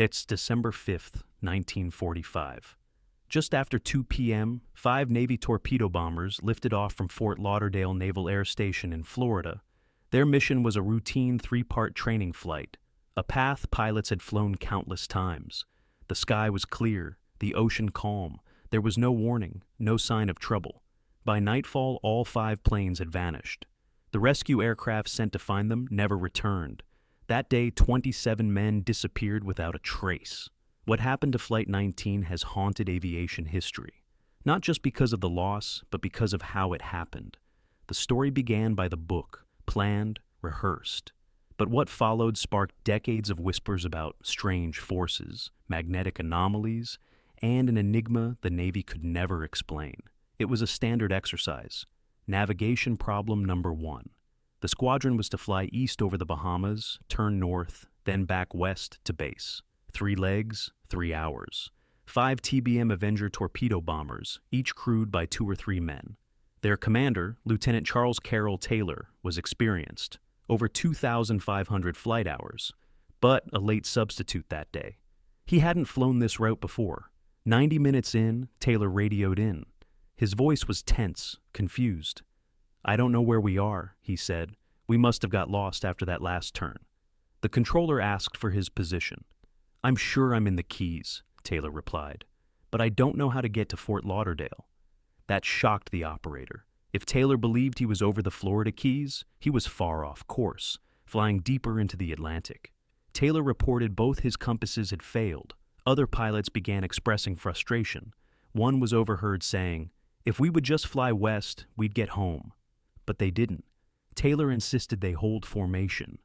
That's December 5th, 1945. Just after 2 p.m., 5 Navy torpedo bombers lifted off from Fort Lauderdale Naval Air Station in Florida. Their mission was a routine 3-part training flight, a path pilots had flown countless times. The sky was clear, the ocean calm. There was no warning, no sign of trouble. By nightfall, all 5 planes had vanished. The rescue aircraft sent to find them never returned. That day, 27 men disappeared without a trace. What happened to Flight 19 has haunted aviation history, not just because of the loss, but because of how it happened. The story began by the book, planned, rehearsed. But what followed sparked decades of whispers about strange forces, magnetic anomalies, and an enigma the Navy could never explain. It was a standard exercise. Navigation problem number 1. The squadron was to fly east over the Bahamas, turn north, then back west to base. 3 legs, 3 hours. 5 TBM Avenger torpedo bombers, each crewed by 2 or 3 men. Their commander, Lieutenant Charles Carroll Taylor, was experienced, over 2,500 flight hours, but a late substitute that day. He hadn't flown this route before. 90 minutes in, Taylor radioed in. His voice was tense, confused. "I don't know where we are," he said. "We must have got lost after that last turn." The controller asked for his position. "I'm sure I'm in the Keys," Taylor replied, "but I don't know how to get to Fort Lauderdale." That shocked the operator. If Taylor believed he was over the Florida Keys, he was far off course, flying deeper into the Atlantic. Taylor reported both his compasses had failed. Other pilots began expressing frustration. One was overheard saying, "If we would just fly west, we'd get home." But they didn't. Taylor insisted they hold formation.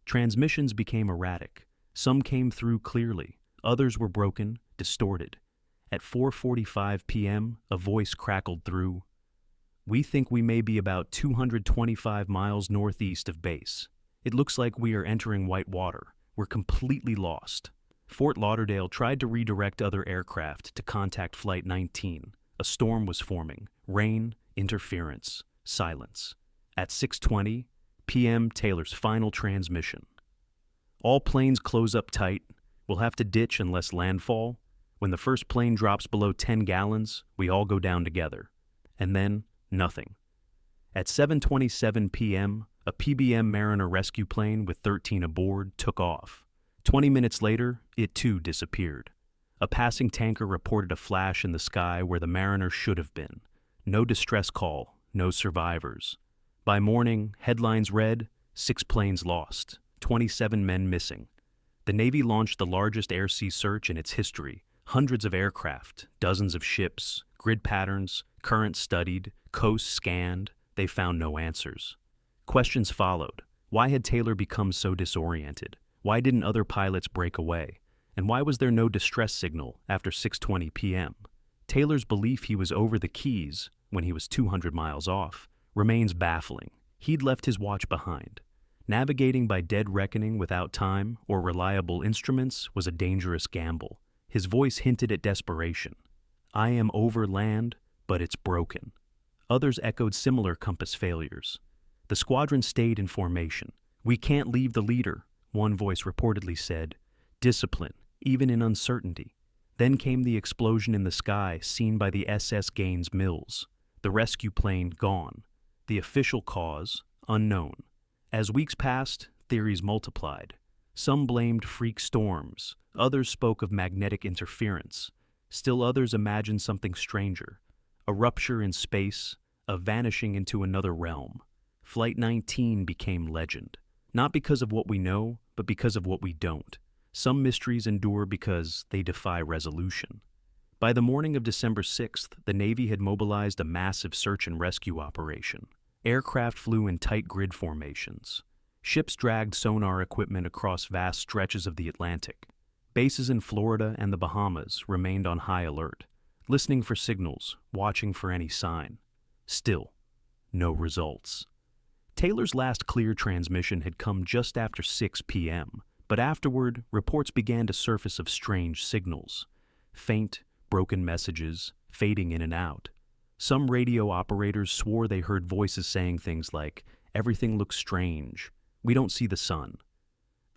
Transmissions became erratic. Some came through clearly. Others were broken, distorted. At 4:45 p.m., a voice crackled through. "We think we may be about 225 miles northeast of base. It looks like we are entering white water. We're completely lost." Fort Lauderdale tried to redirect other aircraft to contact Flight 19. A storm was forming. Rain, interference, silence. At 6:20 p.m., Taylor's final transmission. "All planes close up tight. We'll have to ditch unless landfall. When the first plane drops below 10 gallons, we all go down together." And then, nothing. At 7:27 p.m., a PBM Mariner rescue plane with 13 aboard took off. 20 minutes later, it too disappeared. A passing tanker reported a flash in the sky where the Mariner should have been. No distress call, no survivors. By morning, headlines read, 6 planes lost, 27 men missing. The Navy launched the largest air-sea search in its history. Hundreds of aircraft, dozens of ships, grid patterns, currents studied, coasts scanned. They found no answers. Questions followed. Why had Taylor become so disoriented? Why didn't other pilots break away? And why was there no distress signal after 6:20 p.m.? Taylor's belief he was over the Keys, when he was 200 miles off, remains baffling. He'd left his watch behind. Navigating by dead reckoning without time or reliable instruments was a dangerous gamble. His voice hinted at desperation. "I am over land, but it's broken." Others echoed similar compass failures. The squadron stayed in formation. "We can't leave the leader," one voice reportedly said. "Discipline, even in uncertainty." Then came the explosion in the sky seen by the SS Gaines Mills. The rescue plane gone. The official cause, unknown. As weeks passed, theories multiplied. Some blamed freak storms. Others spoke of magnetic interference. Still others imagined something stranger. A rupture in space, a vanishing into another realm. Flight 19 became legend. Not because of what we know, but because of what we don't. Some mysteries endure because they defy resolution. By the morning of December 6th, the Navy had mobilized a massive search and rescue operation. Aircraft flew in tight grid formations. Ships dragged sonar equipment across vast stretches of the Atlantic. Bases in Florida and the Bahamas remained on high alert, listening for signals, watching for any sign. Still, no results. Taylor's last clear transmission had come just after 6 p.m., but afterward, reports began to surface of strange signals. Faint, broken messages, fading in and out. Some radio operators swore they heard voices saying things like, "Everything looks strange. We don't see the sun."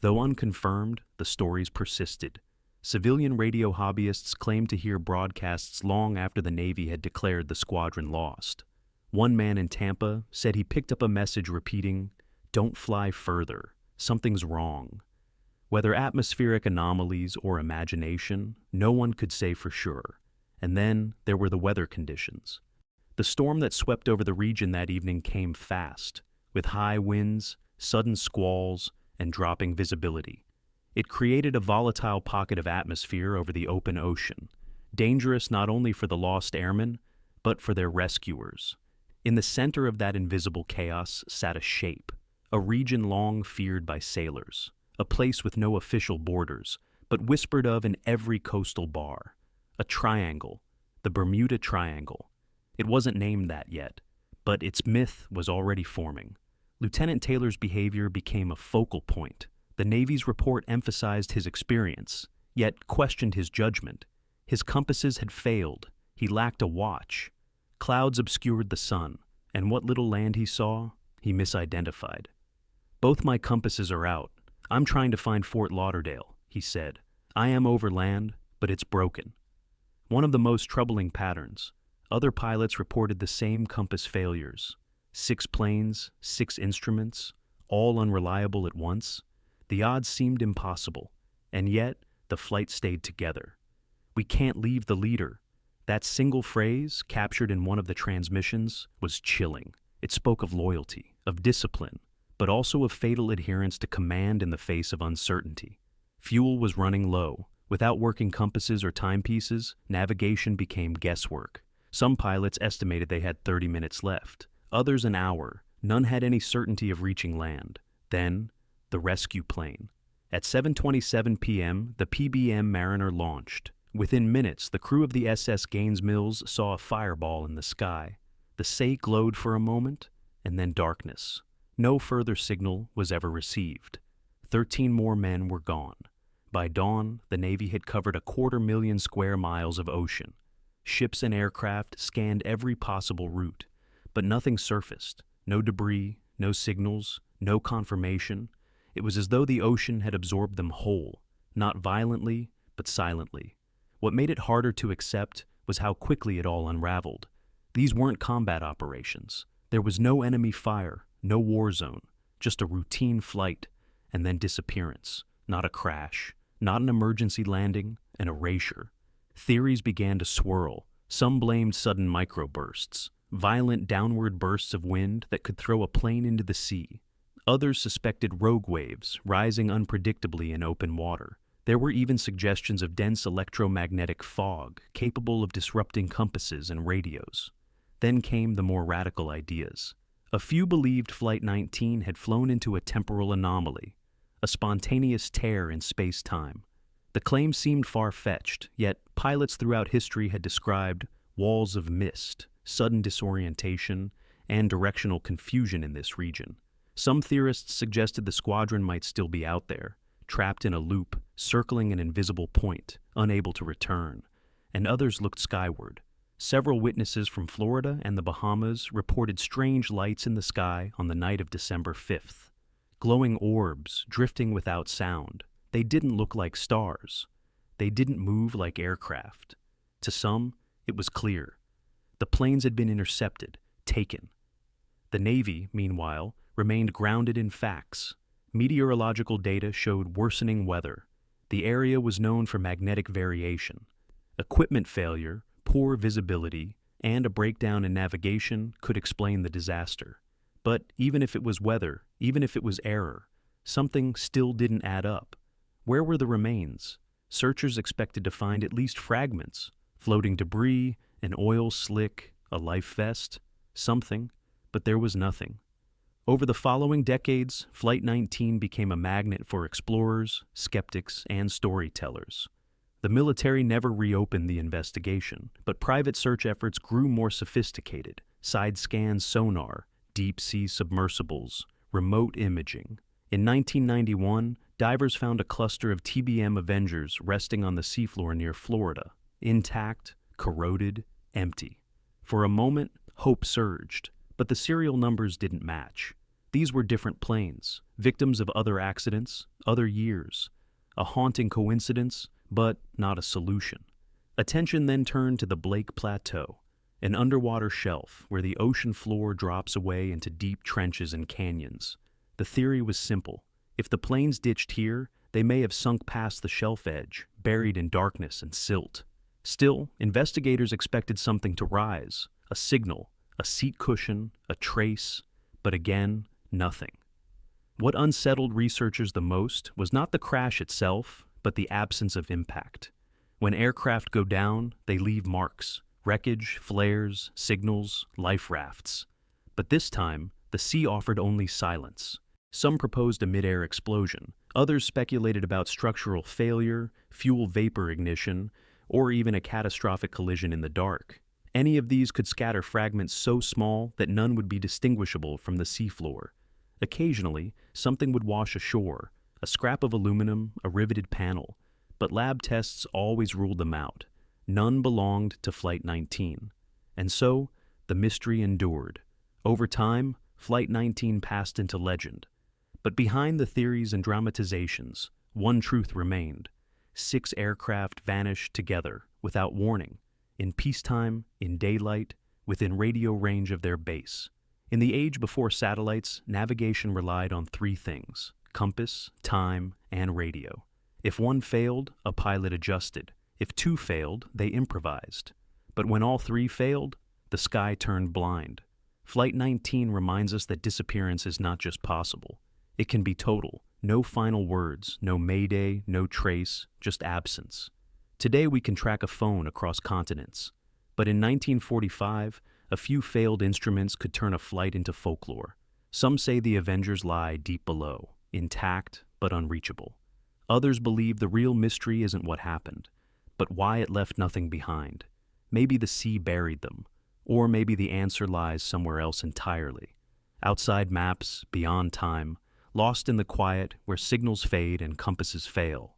Though unconfirmed, the stories persisted. Civilian radio hobbyists claimed to hear broadcasts long after the Navy had declared the squadron lost. One man in Tampa said he picked up a message repeating, "Don't fly further. Something's wrong." Whether atmospheric anomalies or imagination, no one could say for sure. And then there were the weather conditions. The storm that swept over the region that evening came fast, with high winds, sudden squalls, and dropping visibility. It created a volatile pocket of atmosphere over the open ocean, dangerous not only for the lost airmen, but for their rescuers. In the center of that invisible chaos sat a shape, a region long feared by sailors, a place with no official borders, but whispered of in every coastal bar. A triangle, the Bermuda Triangle. It wasn't named that yet, but its myth was already forming. Lieutenant Taylor's behavior became a focal point. The Navy's report emphasized his experience, yet questioned his judgment. His compasses had failed. He lacked a watch. Clouds obscured the sun, and what little land he saw, he misidentified. "Both my compasses are out. I'm trying to find Fort Lauderdale," he said. "I am over land, but it's broken." One of the most troubling patterns. Other pilots reported the same compass failures. 6 planes, 6 instruments, all unreliable at once. The odds seemed impossible, and yet the flight stayed together. "We can't leave the leader." That single phrase, captured in one of the transmissions, was chilling. It spoke of loyalty, of discipline, but also of fatal adherence to command in the face of uncertainty. Fuel was running low. Without working compasses or timepieces, navigation became guesswork. Some pilots estimated they had 30 minutes left, others an hour. None had any certainty of reaching land. Then, the rescue plane. At 7:27 p.m., the PBM Mariner launched. Within minutes, the crew of the SS Gaines Mills saw a fireball in the sky. The say glowed for a moment, and then darkness. No further signal was ever received. 13 more men were gone. By dawn, the Navy had covered 250,000 square miles of ocean. Ships and aircraft scanned every possible route, but nothing surfaced. No debris, no signals, no confirmation. It was as though the ocean had absorbed them whole, not violently, but silently. What made it harder to accept was how quickly it all unraveled. These weren't combat operations. There was no enemy fire, no war zone, just a routine flight, and then disappearance. Not a crash, not an emergency landing, an erasure. Theories began to swirl. Some blamed sudden microbursts, violent downward bursts of wind that could throw a plane into the sea. Others suspected rogue waves rising unpredictably in open water. There were even suggestions of dense electromagnetic fog capable of disrupting compasses and radios. Then came the more radical ideas. A few believed Flight 19 had flown into a temporal anomaly, a spontaneous tear in space-time. The claim seemed far-fetched, yet pilots throughout history had described walls of mist, sudden disorientation, and directional confusion in this region. Some theorists suggested the squadron might still be out there, trapped in a loop, circling an invisible point, unable to return, and others looked skyward. Several witnesses from Florida and the Bahamas reported strange lights in the sky on the night of December 5th. Glowing orbs drifting without sound. They didn't look like stars. They didn't move like aircraft. To some, it was clear. The planes had been intercepted, taken. The Navy, meanwhile, remained grounded in facts. Meteorological data showed worsening weather. The area was known for magnetic variation. Equipment failure, poor visibility, and a breakdown in navigation could explain the disaster. But even if it was weather, even if it was error, something still didn't add up. Where were the remains? Searchers expected to find at least fragments, floating debris, an oil slick, a life vest, something, but there was nothing. Over the following decades, Flight 19 became a magnet for explorers, skeptics, and storytellers. The military never reopened the investigation, but private search efforts grew more sophisticated. Side-scan sonar, deep-sea submersibles, remote imaging. In 1991, divers found a cluster of TBM Avengers resting on the seafloor near Florida, intact, corroded, empty. For a moment, hope surged, but the serial numbers didn't match. These were different planes, victims of other accidents, other years. A haunting coincidence, but not a solution. Attention then turned to the Blake Plateau, an underwater shelf where the ocean floor drops away into deep trenches and canyons. The theory was simple. If the planes ditched here, they may have sunk past the shelf edge, buried in darkness and silt. Still, investigators expected something to rise, a signal, a seat cushion, a trace, but again, nothing. What unsettled researchers the most was not the crash itself, but the absence of impact. When aircraft go down, they leave marks, wreckage, flares, signals, life rafts. But this time, the sea offered only silence. Some proposed a midair explosion. Others speculated about structural failure, fuel vapor ignition, or even a catastrophic collision in the dark. Any of these could scatter fragments so small that none would be distinguishable from the seafloor. Occasionally, something would wash ashore, a scrap of aluminum, a riveted panel, but lab tests always ruled them out. None belonged to Flight 19. And so, the mystery endured. Over time, Flight 19 passed into legend. But behind the theories and dramatizations, one truth remained. 6 aircraft vanished together, without warning, in peacetime, in daylight, within radio range of their base. In the age before satellites, navigation relied on 3 things: compass, time, and radio. If one failed, a pilot adjusted. If 2 failed, they improvised. But when all 3 failed, the sky turned blind. Flight 19 reminds us that disappearance is not just possible. It can be total. No final words, no mayday, no trace, just absence. Today we can track a phone across continents. But in 1945, a few failed instruments could turn a flight into folklore. Some say the Avengers lie deep below, intact but unreachable. Others believe the real mystery isn't what happened, but why it left nothing behind. Maybe the sea buried them, or maybe the answer lies somewhere else entirely. Outside maps, beyond time, lost in the quiet where signals fade and compasses fail.